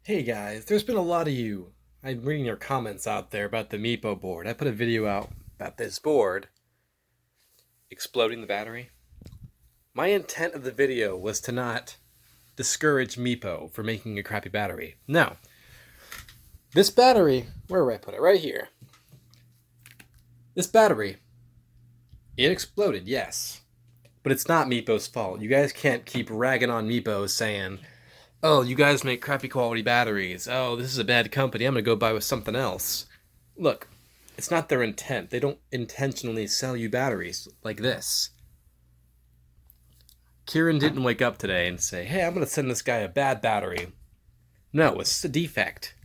Hey guys, there's been a lot of you. I'm reading your comments out there about the Meepo board. I put a video out about this board exploding the battery. My intent of the video was to not discourage Meepo for making a crappy battery. No. This battery, where do I put it? Right here. This battery, it exploded, yes. But it's not Meepo's fault. You guys can't keep ragging on Meepo saying, oh, you guys make crappy quality batteries. Oh, this is a bad company. I'm going to go buy with something else. Look, it's not their intent. They don't intentionally sell you batteries like this. Kieran didn't wake up today and say, hey, I'm going to send this guy a bad battery. No, it's a defect.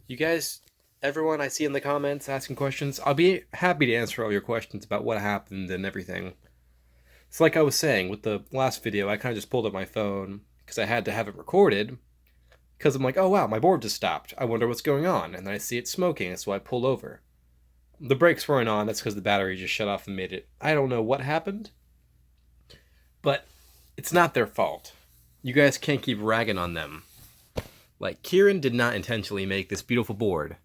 You guys, everyone I see in the comments asking questions, I'll be happy to answer all your questions about what happened and everything. It's like I was saying with the last video, I kind of just pulled up my phone because I had to have it recorded because I'm like, oh wow, my board just stopped. I wonder what's going on. And then I see it smoking, so I pull over. The brakes weren't on, that's because the battery just shut off and made it. I don't know what happened, but it's not their fault. You guys can't keep ragging on them. Like, Kieran did not intentionally make this beautiful board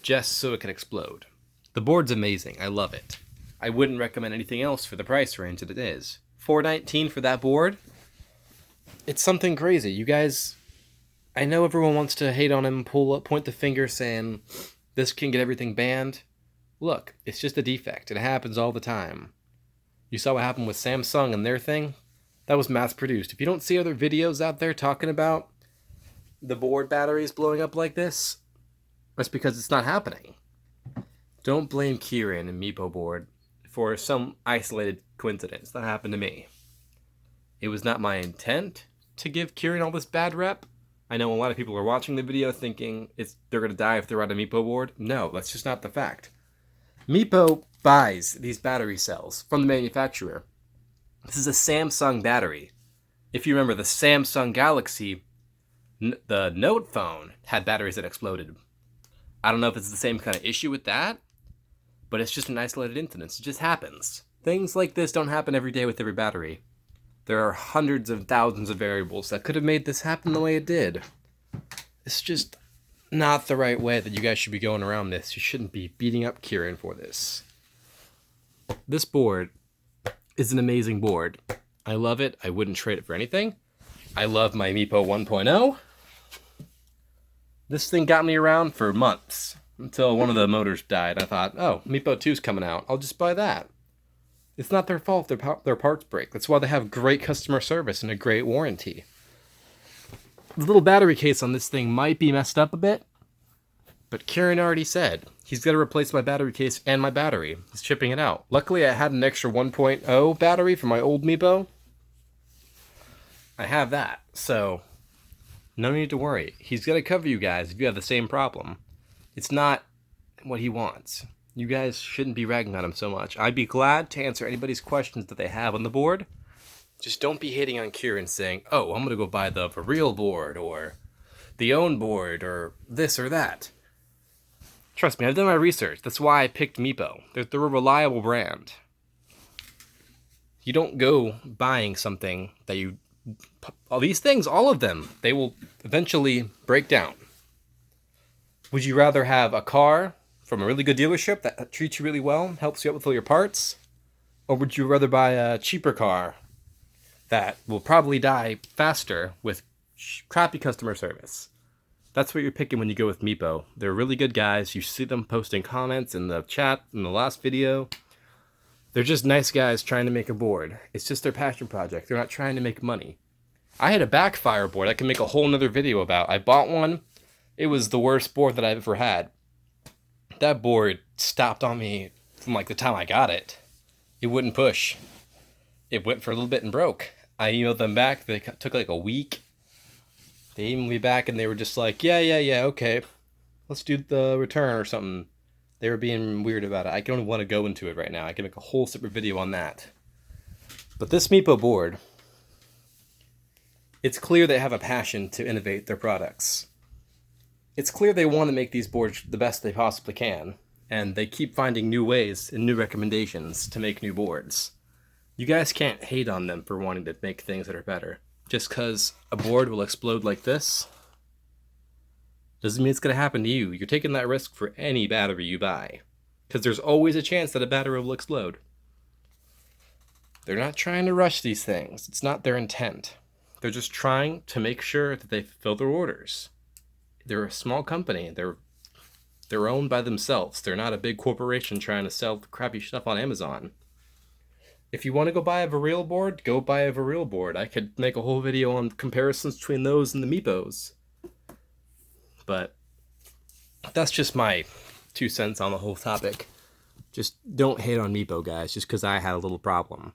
just so it can explode. The board's amazing. I love it. I wouldn't recommend anything else for the price range that it is. $419 for that board? It's something crazy. You guys, I know everyone wants to hate on him, point the finger saying this can get everything banned. Look, it's just a defect. It happens all the time. You saw what happened with Samsung and their thing? That was mass produced. If you don't see other videos out there talking about the board batteries blowing up like this, that's because it's not happening. Don't blame Kieran and Meepo board for some isolated coincidence. That happened to me. It was not my intent to give Kieran all this bad rep. I know a lot of people are watching the video thinking they're going to die if they're on a Meepo board. No, that's just not the fact. Meepo buys these battery cells from the manufacturer. This is a Samsung battery. If you remember, the Samsung Galaxy, the Note phone, had batteries that exploded. I don't know if it's the same kind of issue with that, but it's just an isolated incident. It just happens. Things like this don't happen every day with every battery. There are hundreds of thousands of variables that could have made this happen the way it did. It's just not the right way that you guys should be going around this. You shouldn't be beating up Kieran for this. This board is an amazing board. I love it. I wouldn't trade it for anything. I love my Meepo 1.0. This thing got me around for months until one of the motors died. I thought, oh, Meepo 2's coming out. I'll just buy that. It's not their fault their parts break. That's why they have great customer service and a great warranty. The little battery case on this thing might be messed up a bit, but Kieran already said he's going to replace my battery case and my battery. He's chipping it out. Luckily, I had an extra 1.0 battery for my old Meepo. I have that, so no need to worry. He's going to cover you guys if you have the same problem. It's not what he wants. You guys shouldn't be ragging on him so much. I'd be glad to answer anybody's questions that they have on the board. Just don't be hating on Kieran saying, oh, I'm going to go buy the for real board or the own board or this or that. Trust me, I've done my research. That's why I picked Meepo. They're a reliable brand. You don't go buying something that all these things, all of them, they will eventually break down. Would you rather have a car from a really good dealership that treats you really well, helps you out with all your parts? Or would you rather buy a cheaper car that will probably die faster with crappy customer service? That's what you're picking when you go with Meepo. They're really good guys. You see them posting comments in the chat in the last video. They're just nice guys trying to make a board. It's just their passion project. They're not trying to make money. I had a backfire board I can make a whole nother video about. I bought one. It was the worst board that I've ever had. That board stopped on me from like the time I got it. It wouldn't push. It went for a little bit and broke. I emailed them back. They took like a week. They emailed me back and they were just like, yeah, okay. Let's do the return or something. They were being weird about it. I don't want to go into it right now. I can make a whole separate video on that. But this Meepo board, it's clear they have a passion to innovate their products. It's clear they want to make these boards the best they possibly can, and they keep finding new ways and new recommendations to make new boards. You guys can't hate on them for wanting to make things that are better. Just because a board will explode like this Doesn't mean it's going to happen to you. You're taking that risk for any battery you buy. Because there's always a chance that a battery will explode. They're not trying to rush these things. It's not their intent. They're just trying to make sure that they fulfill their orders. They're a small company. They're owned by themselves. They're not a big corporation trying to sell crappy stuff on Amazon. If you want to go buy a Varil board, go buy a Varil board. I could make a whole video on comparisons between those and the Meepos. But that's just my 2 cents on the whole topic. Just don't hate on Meepo, guys, just because I had a little problem.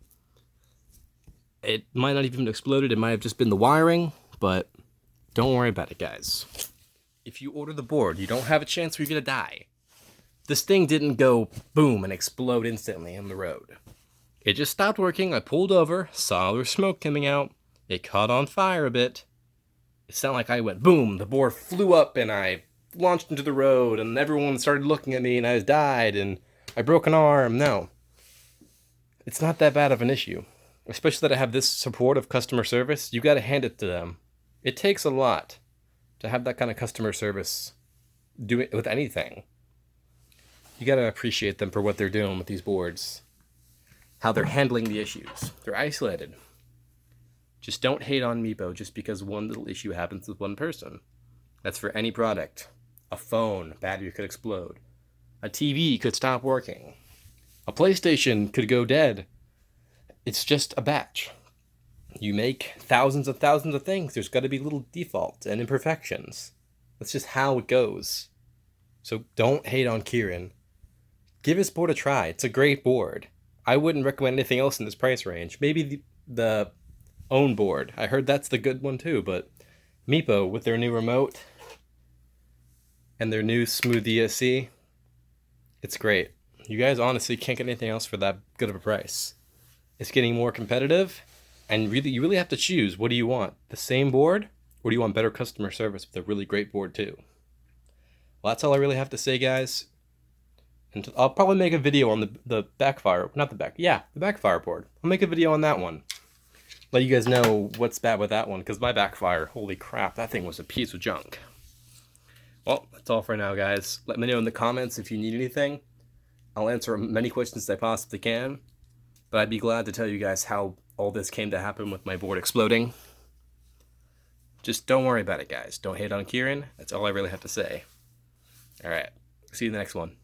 It might not even have exploded. It might have just been the wiring, but don't worry about it, guys. If you order the board, you don't have a chance where you're going to die. This thing didn't go boom and explode instantly on the road. It just stopped working. I pulled over, saw there was smoke coming out. It caught on fire a bit. It's not like I went boom, the board flew up and I launched into the road and everyone started looking at me and I died and I broke an arm. No. It's not that bad of an issue. Especially that I have this support of customer service. You got to hand it to them. It takes a lot to have that kind of customer service do it with anything. You got to appreciate them for what they're doing with these boards. How they're handling the issues. They're isolated. Just don't hate on Meepo just because one little issue happens with one person. That's for any product. A phone, battery could explode. A TV could stop working. A PlayStation could go dead. It's just a batch. You make thousands of things. There's got to be little defaults and imperfections. That's just how it goes. So don't hate on Kieran. Give his board a try. It's a great board. I wouldn't recommend anything else in this price range. Maybe the own board. I heard that's the good one too, but Meepo with their new remote and their new smooth ESC, it's great. You guys honestly can't get anything else for that good of a price. It's getting more competitive, and you really have to choose. What do you want? The same board, or do you want better customer service with a really great board too? Well, that's all I really have to say, guys. And I'll probably make a video on the backfire, the backfire board. I'll make a video on that one. Let you guys know what's bad with that one, because my backfire, holy crap, that thing was a piece of junk. Well, that's all for now, guys. Let me know in the comments if you need anything. I'll answer many questions I possibly can, but I'd be glad to tell you guys how all this came to happen with my board exploding. Just don't worry about it, guys. Don't hate on Kieran. That's all I really have to say. All right. See you in the next one.